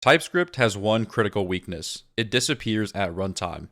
TypeScript has one critical weakness. It disappears at runtime,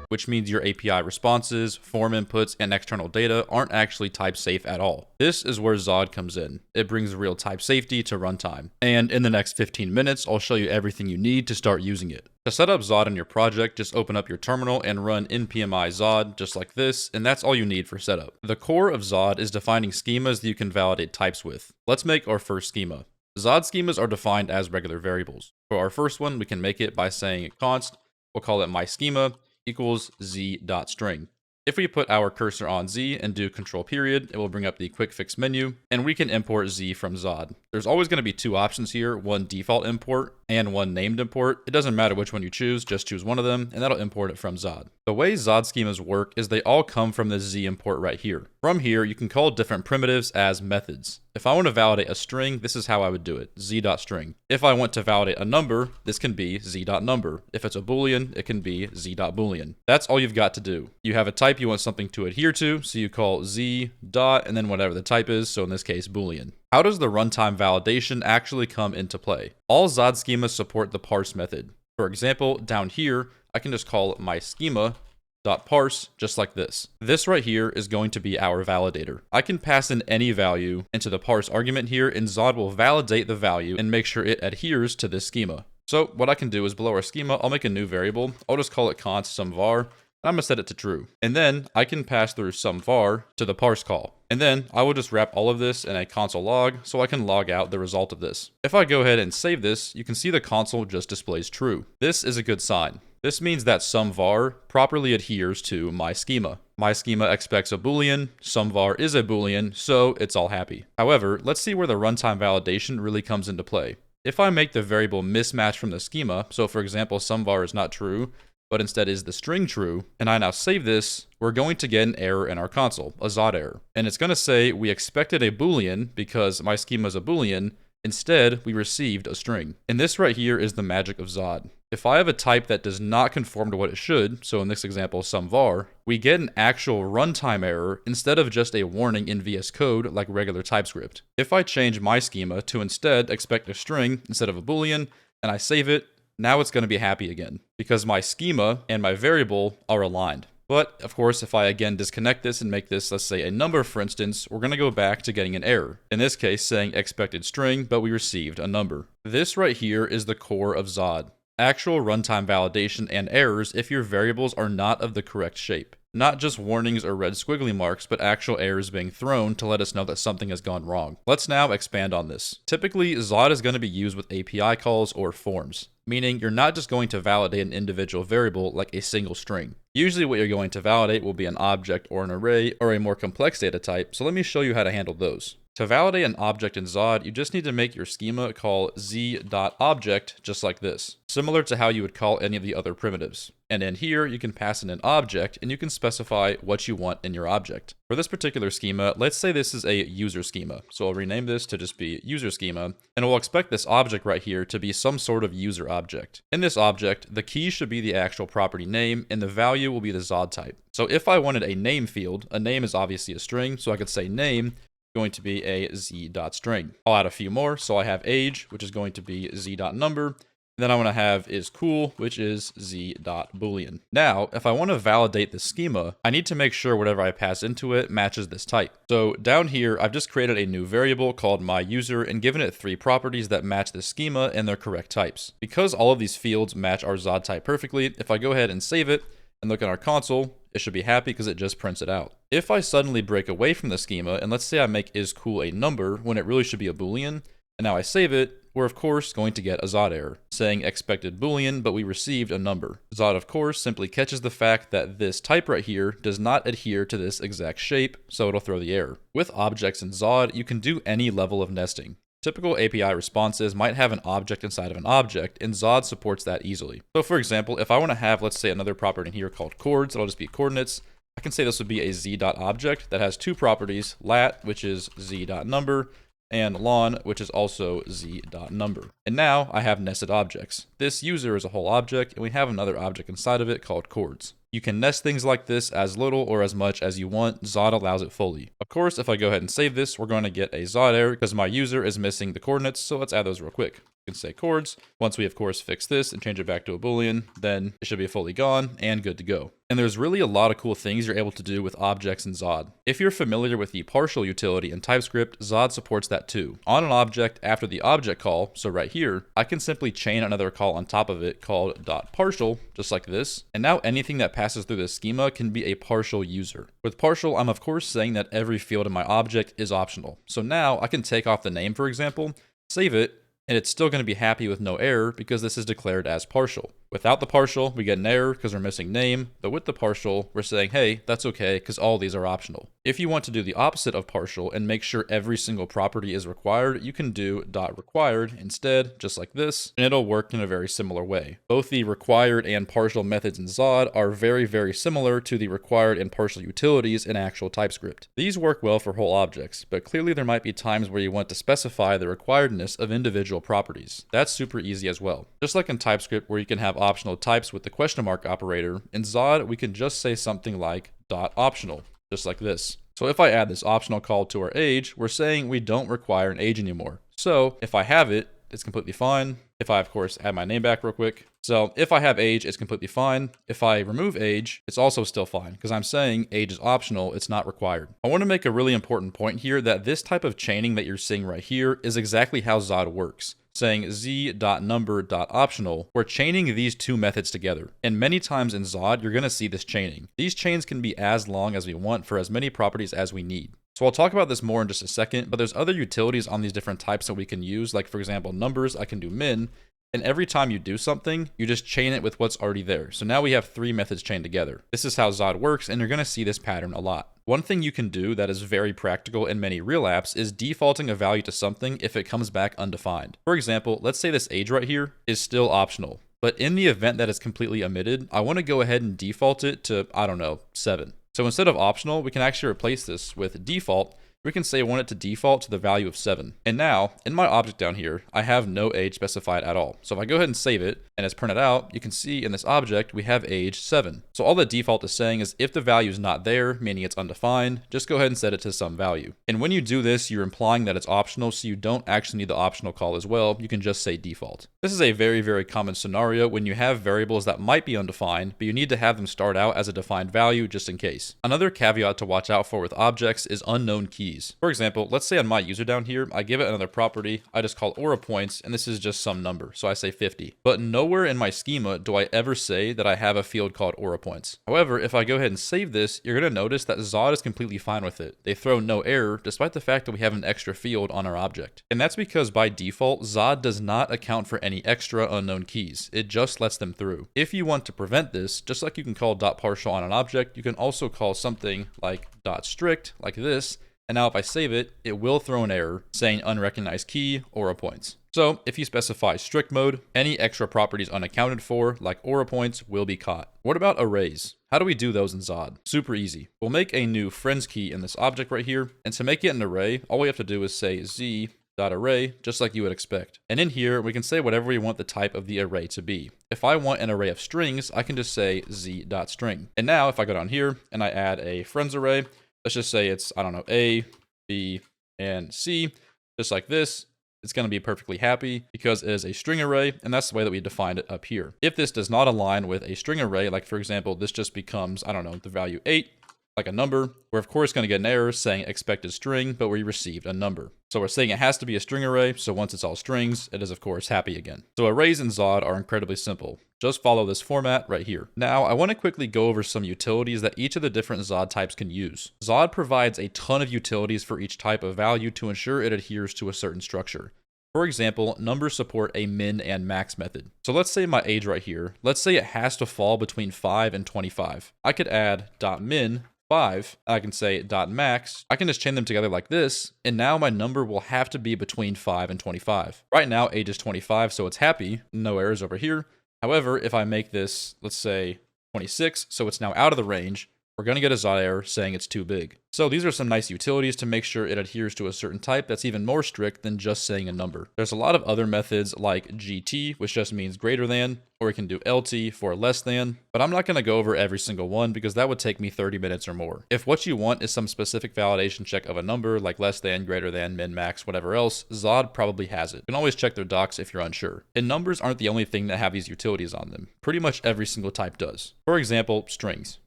which means your API responses, form inputs, and external data aren't actually type safe at all. This is where Zod comes in. It brings real type safety to runtime. And in the next 15 minutes, I'll show you everything you need to start using it. To set up Zod in your project, just open up your terminal and run npmi Zod just like this, and that's all you need for setup. The core of Zod is defining schemas that you can validate types with. Let's make our first schema. Zod schemas are defined as regular variables. For our first one, we can make it by saying const, we'll call it my schema, equals z.string. If we put our cursor on z and do control period, it will bring up the quick fix menu, and we can import z from Zod. There's always going to be two options here, one default import and one named import. It doesn't matter which one you choose, just choose one of them, and that'll import it from Zod. The way Zod schemas work is they all come from this z import right here. From here, you can call different primitives as methods. If I want to validate a string, this is how I would do it, z.string. If I want to validate a number, this can be z.number. If it's a boolean, it can be z.boolean. That's all you've got to do. You have a type you want something to adhere to, so you call z dot and then whatever the type is, so in this case, boolean. How does the runtime validation actually come into play? All Zod schemas support the parse method. For example, down here, I can just call my schema.parse just like this. This right here is going to be our validator. I can pass in any value into the parse argument here, and Zod will validate the value and make sure it adheres to this schema. So what I can do is below our schema, I'll make a new variable. I'll just call it const some var. I'm going to set it to true. And then I can pass through some var to the parse call. And then I will just wrap all of this in a console log so I can log out the result of this. If I go ahead and save this, you can see the console just displays true. This is a good sign. This means that some var properly adheres to my schema. My schema expects a boolean, some var is a boolean, so it's all happy. However, let's see where the runtime validation really comes into play. If I make the variable mismatch from the schema, so for example, some var is not true, but instead is the string true, and I now save this, we're going to get an error in our console, a Zod error. And it's going to say we expected a boolean because my schema is a boolean, instead we received a string. And this right here is the magic of Zod. If I have a type that does not conform to what it should, so in this example some var, we get an actual runtime error instead of just a warning in VS Code like regular TypeScript. If I change my schema to instead expect a string instead of a boolean, and I save it, now it's going to be happy again, because my schema and my variable are aligned. But, of course, if I again disconnect this and make this, let's say, a number, for instance, we're going to go back to getting an error. In this case, saying expected string, but we received a number. This right here is the core of Zod. Actual runtime validation and errors if your variables are not of the correct shape. Not just warnings or red squiggly marks, but actual errors being thrown to let us know that something has gone wrong. Let's now expand on this. Typically, Zod is going to be used with API calls or forms, meaning you're not just going to validate an individual variable like a single string. Usually what you're going to validate will be an object or an array or a more complex data type, so let me show you how to handle those. To validate an object in Zod, you just need to make your schema call z.object just like this, similar to how you would call any of the other primitives. And in here, you can pass in an object and you can specify what you want in your object. For this particular schema, let's say this is a user schema. So I'll rename this to just be user schema, and we'll expect this object right here to be some sort of user object. In this object, the key should be the actual property name and the value will be the Zod type. So if I wanted a name field, a name is obviously a string, so I could say name going to be a z.string. I'll add a few more, so I have age, which is going to be z.number. Then I want to have is cool, which is z.boolean. Now, if I want to validate the schema, I need to make sure whatever I pass into it matches this type. So down here, I've just created a new variable called myUser and given it 3 properties that match the schema and their correct types. Because all of these fields match our Zod type perfectly, if I go ahead and save it and look at our console, it should be happy because it just prints it out. If I suddenly break away from the schema, and let's say I make is cool a number when it really should be a boolean, and now I save it, we're of course going to get a Zod error, saying expected boolean, but we received a number. Zod of course simply catches the fact that this type right here does not adhere to this exact shape, so it'll throw the error. With objects in Zod, you can do any level of nesting. Typical API responses might have an object inside of an object, and Zod supports that easily. So for example, if I want to have, let's say, another property in here called chords, it'll just be coordinates, I can say this would be a z.object that has 2 properties, lat, which is z.number, and lon, which is also z.number. And now I have nested objects. This user is a whole object, and we have another object inside of it called chords. You can nest things like this as little or as much as you want. Zod allows it fully. Of course, if I go ahead and save this, we're going to get a Zod error because my user is missing the coordinates. So let's add those real quick. You can say chords. Once we, of course, fix this and change it back to a Boolean, then it should be fully gone and good to go. And there's really a lot of cool things you're able to do with objects in Zod. If you're familiar with the partial utility in TypeScript, Zod supports that too. On an object after the object call, so right here, I can simply chain another call on top of it called .partial, just like this. And now anything that passes through this schema can be a partial user. With partial, I'm of course saying that every field in my object is optional. So now I can take off the name, for example, save it, and it's still going to be happy with no error because this is declared as partial. Without the partial, we get an error because we're missing name, but with the partial, we're saying, hey, that's okay because all these are optional. If you want to do the opposite of partial and make sure every single property is required, you can do .required instead, just like this, and it'll work in a very similar way. Both the required and partial methods in Zod are very, very similar to the required and partial utilities in actual TypeScript. These work well for whole objects, but clearly there might be times where you want to specify the requiredness of individual properties. That's super easy as well. Just like in TypeScript where you can have optional types with the question mark operator, in Zod we can just say something like .optional, just like this. So if I add this optional call to our age, we're saying we don't require an age anymore. So if I have it, it's completely fine. If I, of course, add my name back real quick. So if I have age, it's completely fine. If I remove age, it's also still fine because I'm saying age is optional, it's not required. I want to make a really important point here that this type of chaining that you're seeing right here is exactly how Zod works. Saying z.number.optional, we're chaining these two methods together. And many times in Zod, you're going to see this chaining. These chains can be as long as we want for as many properties as we need. So I'll talk about this more in just a second, but there's other utilities on these different types that we can use. Like for example, numbers, I can do min. And every time you do something, you just chain it with what's already there. So now we have three methods chained together. This is how Zod works, and you're going to see this pattern a lot. One thing you can do that is very practical in many real apps is defaulting a value to something if it comes back undefined. For example, let's say this age right here is still optional. But in the event that it's completely omitted, I want to go ahead and default it to, I don't know, 7. So instead of optional, we can actually replace this with default. We can say I want it to default to the value of 7. And now, in my object down here, I have no age specified at all. So if I go ahead and save it, and it's printed out, you can see in this object, we have age 7. So all the default is saying is if the value is not there, meaning it's undefined, just go ahead and set it to some value. And when you do this, you're implying that it's optional, so you don't actually need the optional call as well. You can just say default. This is a very, very common scenario when you have variables that might be undefined, but you need to have them start out as a defined value just in case. Another caveat to watch out for with objects is unknown keys. For example, let's say on my user down here, I give it another property, I just call aura points, and this is just some number, so I say 50. But nowhere in my schema do I ever say that I have a field called aura points. However, if I go ahead and save this, you're going to notice that Zod is completely fine with it. They throw no error, despite the fact that we have an extra field on our object. And that's because by default, Zod does not account for any extra unknown keys. It just lets them through. If you want to prevent this, just like you can call .partial on an object, you can also call something like .strict, like this. And now if I save it, it will throw an error saying unrecognized key, aura points. So if you specify strict mode, any extra properties unaccounted for, like aura points, will be caught. What about arrays? How do we do those in Zod? Super easy. We'll make a new friends key in this object right here. And to make it an array, all we have to do is say z.array, just like you would expect. And in here, we can say whatever we want the type of the array to be. If I want an array of strings, I can just say z.string. And now if I go down here and I add a friends array, let's just say it's, I don't know, A, B, and C, just like this. It's going to be perfectly happy because it is a string array, and that's the way that we defined it up here. If this does not align with a string array, like for example, this just becomes, I don't know, the value 8, like a number, we're of course going to get an error saying expected string, but we received a number. So we're saying it has to be a string array, so once it's all strings, it is of course happy again. So arrays in Zod are incredibly simple. Just follow this format right here. Now, I want to quickly go over some utilities that each of the different Zod types can use. Zod provides a ton of utilities for each type of value to ensure it adheres to a certain structure. For example, numbers support a min and max method. So let's say my age right here, let's say it has to fall between 5 and 25. I could add .min 5, I can say .max, I can just chain them together like this, and now my number will have to be between 5 and 25. Right now, age is 25, so it's happy, no errors over here. However, if I make this, let's say 26, so it's now out of the range, we're going to get a Zod error saying it's too big. So these are some nice utilities to make sure it adheres to a certain type that's even more strict than just saying a number. There's a lot of other methods like GT, which just means greater than, or we can do LT for less than, but I'm not going to go over every single one because that would take me 30 minutes or more. If what you want is some specific validation check of a number like less than, greater than, min, max, whatever else, Zod probably has it. You can always check their docs if you're unsure. And numbers aren't the only thing that have these utilities on them. Pretty much every single type does. For example, strings.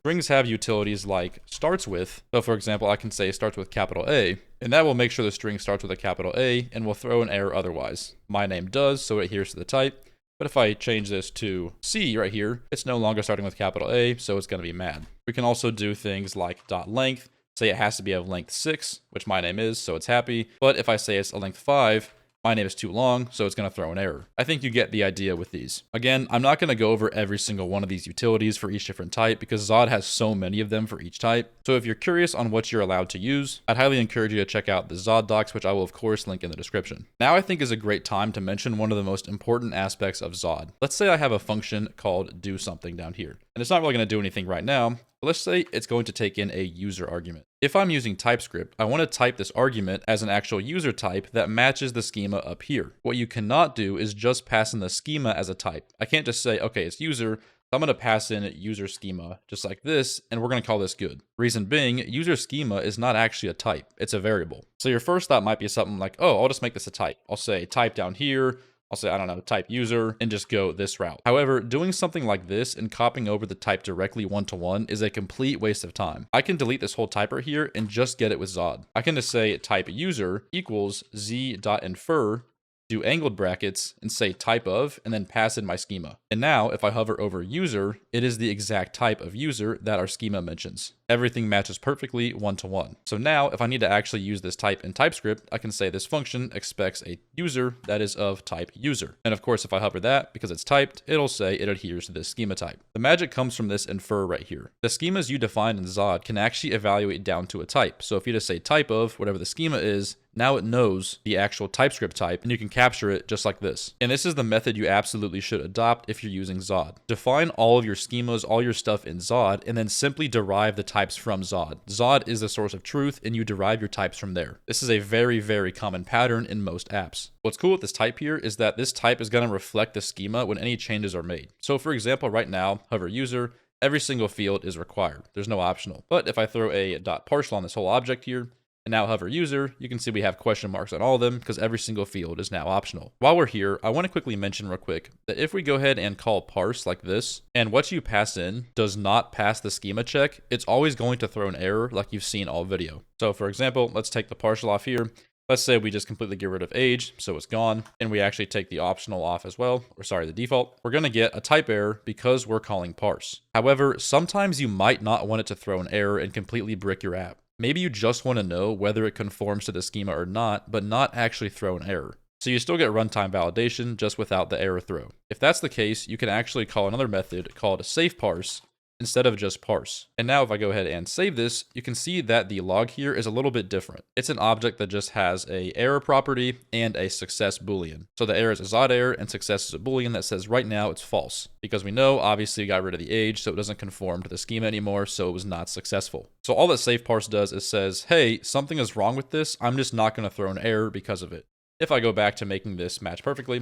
Strings have utilities like starts with. So for example, I can say starts with capital A, and that will make sure the string starts with a capital A and will throw an error otherwise. My name does, so it adheres to the type. But if I change this to C right here, it's no longer starting with capital A, so it's going to be mad. We can also do things like .length, say it has to be of length 6, which my name is, so it's happy. But if I say it's a length 5, my name is too long, so it's going to throw an error. I think you get the idea with these. Again, I'm not going to go over every single one of these utilities for each different type because Zod has so many of them for each type. So if you're curious on what you're allowed to use, I'd highly encourage you to check out the Zod docs, which I will of course link in the description. Now I think is a great time to mention one of the most important aspects of Zod. Let's say I have a function called do something down here, and it's not really going to do anything right now. But let's say it's going to take in a user argument. If I'm using TypeScript, I want to type this argument as an actual user type that matches the schema up here. What you cannot do is just pass in the schema as a type. I can't just say, okay, it's user, so I'm going to pass in user schema just like this, and we're going to call this good. Reason being, user schema is not actually a type, it's a variable. So your first thought might be something like, oh, I'll just make this a type. I'll say type down here. I'll say, I don't know, type user, and just go this route. However, doing something like this and copying over the type directly one-to-one is a complete waste of time. I can delete this whole type right here and just get it with Zod. I can just say type user equals z.infer, do angled brackets, and say type of, and then pass in my schema. And now, if I hover over user, it is the exact type of user that our schema mentions. Everything matches perfectly one-to-one. So now, if I need to actually use this type in TypeScript, I can say this function expects a user that is of type user. And of course, if I hover that, because it's typed, it'll say it adheres to this schema type. The magic comes from this infer right here. The schemas you define in Zod can actually evaluate down to a type. So if you just say type of, whatever the schema is, now it knows the actual TypeScript type, and you can capture it just like this. And this is the method you absolutely should adopt if you're using Zod. Define all of your schemas, all your stuff in Zod, and then simply derive the types from Zod. Zod is the source of truth, and you derive your types from there. This is a very, very common pattern in most apps. What's cool with this type here is that this type is going to reflect the schema when any changes are made. So for example, right now, hover user, every single field is required. There's no optional. But if I throw a .partial on this whole object here, and now hover user, you can see we have question marks on all of them because every single field is now optional. While we're here, I want to quickly mention real quick that if we go ahead and call parse like this, and what you pass in does not pass the schema check, it's always going to throw an error like you've seen all video. So for example, let's take the partial off here. Let's say we just completely get rid of age, so it's gone, and we actually take the optional off as well, or sorry, the default. We're going to get a type error because we're calling parse. However, sometimes you might not want it to throw an error and completely brick your app. Maybe you just want to know whether it conforms to the schema or not, but not actually throw an error. So you still get runtime validation just without the error throw. If that's the case, you can actually call another method called safeParse instead of just parse. And now if I go ahead and save this, you can see that the log here is a little bit different. It's an object that just has a error property and a success boolean. So the error is a Zod error and success is a boolean that says right now it's false. Because we know obviously we got rid of the age, so it doesn't conform to the schema anymore, so it was not successful. So all that safeParse does is says, hey, something is wrong with this, I'm just not going to throw an error because of it. If I go back to making this match perfectly,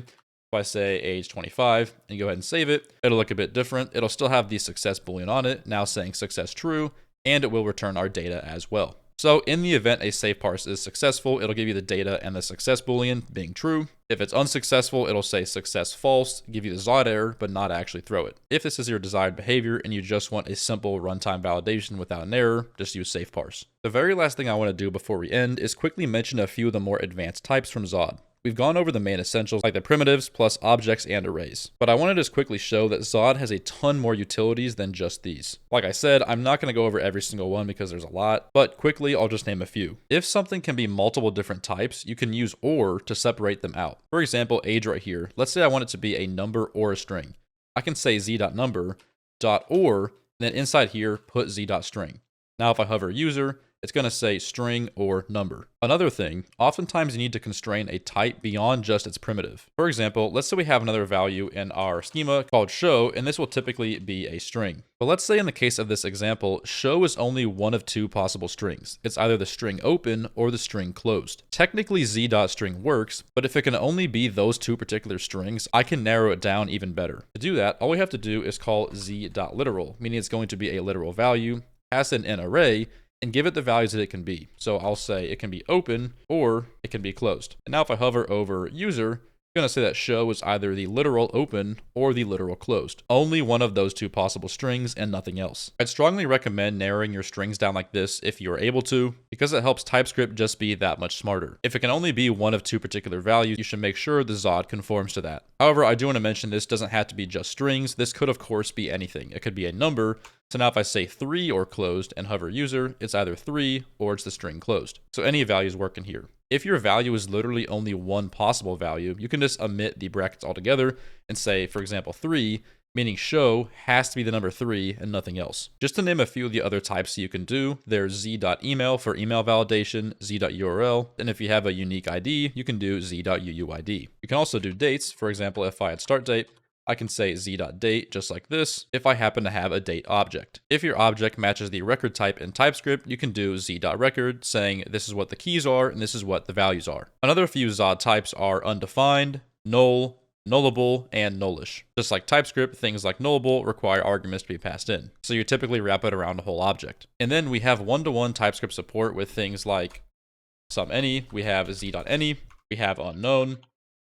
if I say age 25 and go ahead and save it, it'll look a bit different. It'll still have the success boolean on it, now saying success true, and it will return our data as well. So in the event a safeParse is successful, it'll give you the data and the success boolean being true. If it's unsuccessful, it'll say success false, give you the Zod error, but not actually throw it. If this is your desired behavior and you just want a simple runtime validation without an error, just use safeParse. The very last thing I want to do before we end is quickly mention a few of the more advanced types from Zod. We've gone over the main essentials like the primitives plus objects and arrays, but I want to just quickly show that Zod has a ton more utilities than just these. Like I said, I'm not going to go over every single one because there's a lot, but quickly I'll just name a few. If something can be multiple different types, you can use OR to separate them out. For example, age right here, let's say I want it to be a number or a string. I can say z.number.or, and then inside here put z.string. Now if I hover user, it's going to say string or number. Another thing, oftentimes you need to constrain a type beyond just its primitive. For example, let's say we have another value in our schema called show, and this will typically be a string. But let's say in the case of this example, show is only one of two possible strings. It's either the string open or the string closed. Technically z.string works, but if it can only be those two particular strings, I can narrow it down even better. To do that, all we have to do is call z.literal, meaning it's going to be a literal value, pass in an array, and give it the values that it can be. So I'll say it can be open or it can be closed. And now if I hover over user, I'm going to say that show is either the literal open or the literal closed. Only one of those two possible strings and nothing else. I'd strongly recommend narrowing your strings down like this if you are able to, because it helps TypeScript just be that much smarter. If it can only be one of two particular values, you should make sure the Zod conforms to that. However, I do want to mention this doesn't have to be just strings. This could of course be anything. It could be a number. So now if I say 3 or closed and hover user, it's either 3 or it's the string closed. So any values work in here. If your value is literally only one possible value, you can just omit the brackets altogether and say, for example, 3, meaning show has to be the number 3 and nothing else. Just to name a few of the other types you can do, there's z.email for email validation, z.url, and if you have a unique ID, you can do z.uuid. You can also do dates. For example, if I had start date, I can say z.date just like this if I happen to have a date object. If your object matches the record type in TypeScript, you can do z.record, saying this is what the keys are and this is what the values are. Another few Zod types are undefined, null, nullable, and nullish. Just like TypeScript, things like nullable require arguments to be passed in. So you typically wrap it around a whole object. And then we have one-to-one TypeScript support with things like some_any, we have z.any, we have unknown,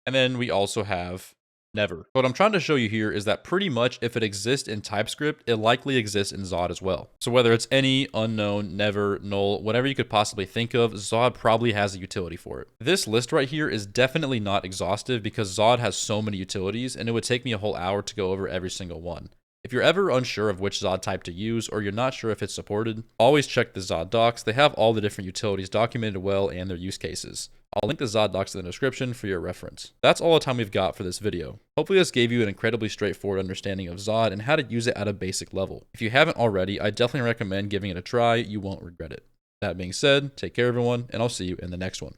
and then we also have never. What I'm trying to show you here is that pretty much if it exists in TypeScript, it likely exists in Zod as well. So whether it's any, unknown, never, null, whatever you could possibly think of, Zod probably has a utility for it. This list right here is definitely not exhaustive because Zod has so many utilities and it would take me a whole hour to go over every single one. If you're ever unsure of which Zod type to use or you're not sure if it's supported, always check the Zod docs. They have all the different utilities documented well and their use cases. I'll link the Zod docs in the description for your reference. That's all the time we've got for this video. Hopefully this gave you an incredibly straightforward understanding of Zod and how to use it at a basic level. If you haven't already, I definitely recommend giving it a try. You won't regret it. That being said, take care everyone, and I'll see you in the next one.